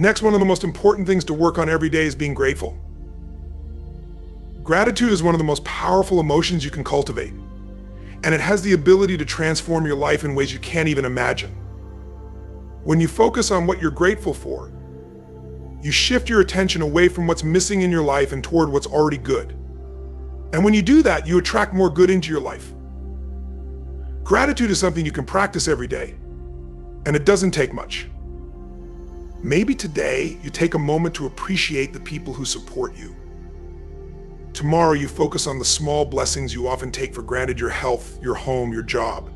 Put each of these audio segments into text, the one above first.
Next, one of the most important things to work on every day is being grateful. Gratitude is one of the most powerful emotions you can cultivate, and it has the ability to transform your life in ways you can't even imagine. When you focus on what you're grateful for, you shift your attention away from what's missing in your life and toward what's already good. And when you do that, you attract more good into your life. Gratitude is something you can practice every day, and it doesn't take much. Maybe today you take a moment to appreciate the people who support you. Tomorrow you focus on the small blessings you often take for granted: your health, your home, your job.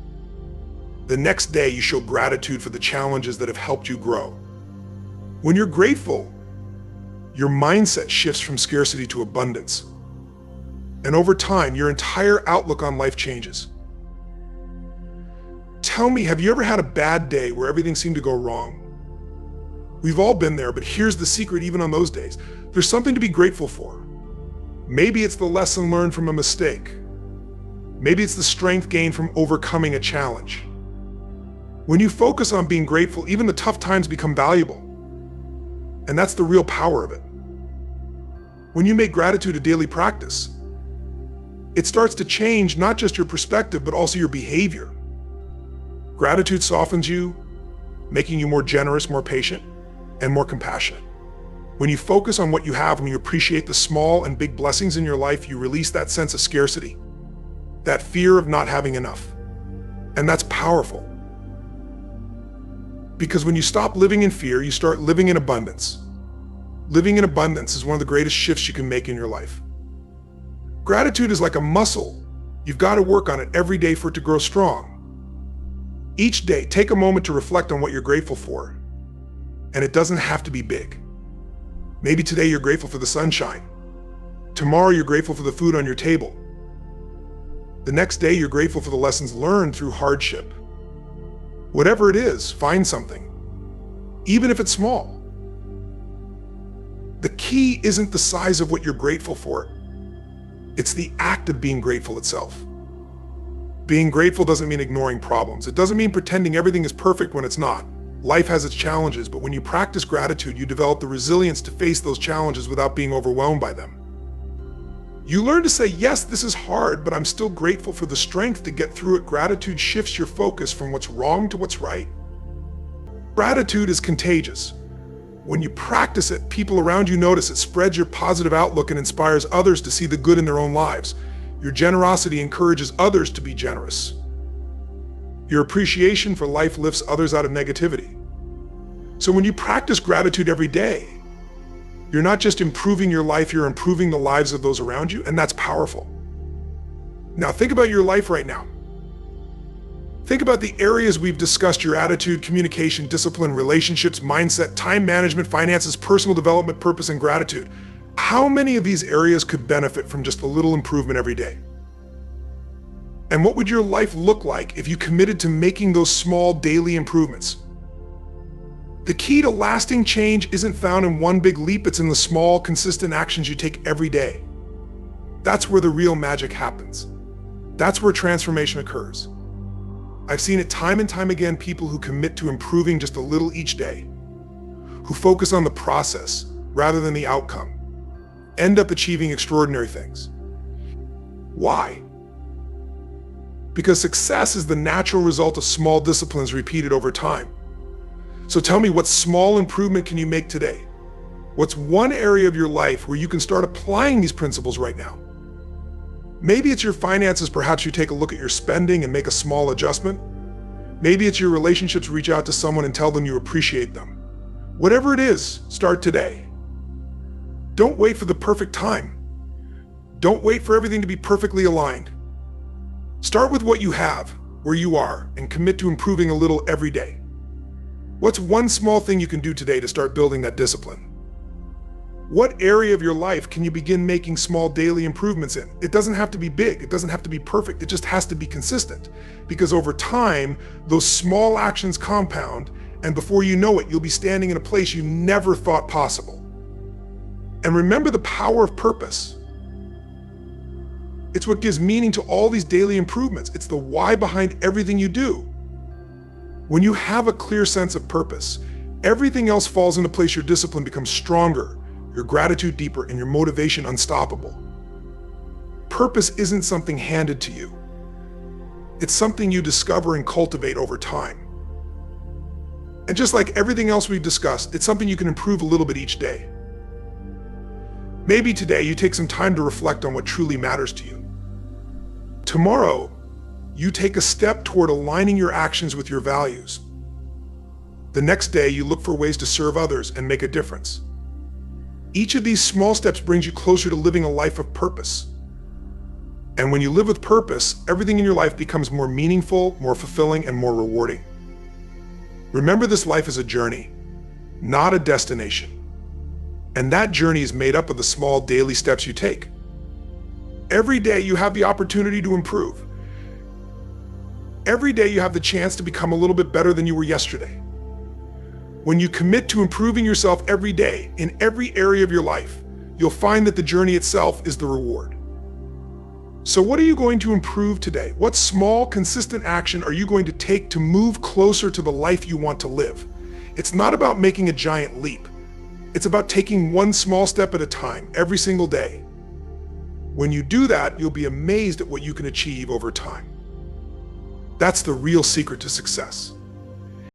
The next day you show gratitude for the challenges that have helped you grow. When you're grateful, your mindset shifts from scarcity to abundance. And over time, your entire outlook on life changes. Tell me, have you ever had a bad day where everything seemed to go wrong? We've all been there, but here's the secret: even on those days, there's something to be grateful for. Maybe it's the lesson learned from a mistake. Maybe it's the strength gained from overcoming a challenge. When you focus on being grateful, even the tough times become valuable. And that's the real power of it. When you make gratitude a daily practice, it starts to change not just your perspective, but also your behavior. Gratitude softens you, making you more generous, more patient, and more compassionate. When you focus on what you have, when you appreciate the small and big blessings in your life, you release that sense of scarcity, that fear of not having enough. And that's powerful. Because when you stop living in fear, you start living in abundance. Living in abundance is one of the greatest shifts you can make in your life. Gratitude is like a muscle. You've got to work on it every day for it to grow strong. Each day, take a moment to reflect on what you're grateful for. And it doesn't have to be big. Maybe today you're grateful for the sunshine. Tomorrow you're grateful for the food on your table. The next day you're grateful for the lessons learned through hardship. Whatever it is, find something, even if it's small. The key isn't the size of what you're grateful for. It's the act of being grateful itself. Being grateful doesn't mean ignoring problems. It doesn't mean pretending everything is perfect when it's not. Life has its challenges, but when you practice gratitude, you develop the resilience to face those challenges without being overwhelmed by them. You learn to say, yes, this is hard, but I'm still grateful for the strength to get through it. Gratitude shifts your focus from what's wrong to what's right. Gratitude is contagious. When you practice it, people around you notice it, spreads your positive outlook, and inspires others to see the good in their own lives. Your generosity encourages others to be generous. Your appreciation for life lifts others out of negativity. So when you practice gratitude every day, you're not just improving your life, you're improving the lives of those around you, and that's powerful. Now think about your life right now. Think about the areas we've discussed: your attitude, communication, discipline, relationships, mindset, time management, finances, personal development, purpose, and gratitude. How many of these areas could benefit from just a little improvement every day? And what would your life look like if you committed to making those small daily improvements? The key to lasting change isn't found in one big leap, it's in the small, consistent actions you take every day. That's where the real magic happens. That's where transformation occurs. I've seen it time and time again: people who commit to improving just a little each day, who focus on the process rather than the outcome, end up achieving extraordinary things. Why? Because success is the natural result of small disciplines repeated over time. So tell me, what small improvement can you make today? What's one area of your life where you can start applying these principles right now? Maybe it's your finances. Perhaps you take a look at your spending and make a small adjustment. Maybe it's your relationships. Reach out to someone and tell them you appreciate them. Whatever it is, start today. Don't wait for the perfect time. Don't wait for everything to be perfectly aligned. Start with what you have, where you are, and commit to improving a little every day. What's one small thing you can do today to start building that discipline? What area of your life can you begin making small daily improvements in? It doesn't have to be big. It doesn't have to be perfect. It just has to be consistent. Because over time, those small actions compound, and before you know it, you'll be standing in a place you never thought possible. And remember the power of purpose. It's what gives meaning to all these daily improvements. It's the why behind everything you do. When you have a clear sense of purpose, everything else falls into place. Your discipline becomes stronger, your gratitude deeper, and your motivation unstoppable. Purpose isn't something handed to you. It's something you discover and cultivate over time. And just like everything else we've discussed, it's something you can improve a little bit each day. Maybe today you take some time to reflect on what truly matters to you. Tomorrow, you take a step toward aligning your actions with your values. The next day, you look for ways to serve others and make a difference. Each of these small steps brings you closer to living a life of purpose. And when you live with purpose, everything in your life becomes more meaningful, more fulfilling, and more rewarding. Remember, this life is a journey, not a destination. And that journey is made up of the small daily steps you take. Every day you have the opportunity to improve. Every day you have the chance to become a little bit better than you were yesterday. When you commit to improving yourself every day in every area of your life, you'll find that the journey itself is the reward. So what are you going to improve today? What small, consistent action are you going to take to move closer to the life you want to live? It's not about making a giant leap. It's about taking one small step at a time, every single day. When you do that, you'll be amazed at what you can achieve over time. That's the real secret to success.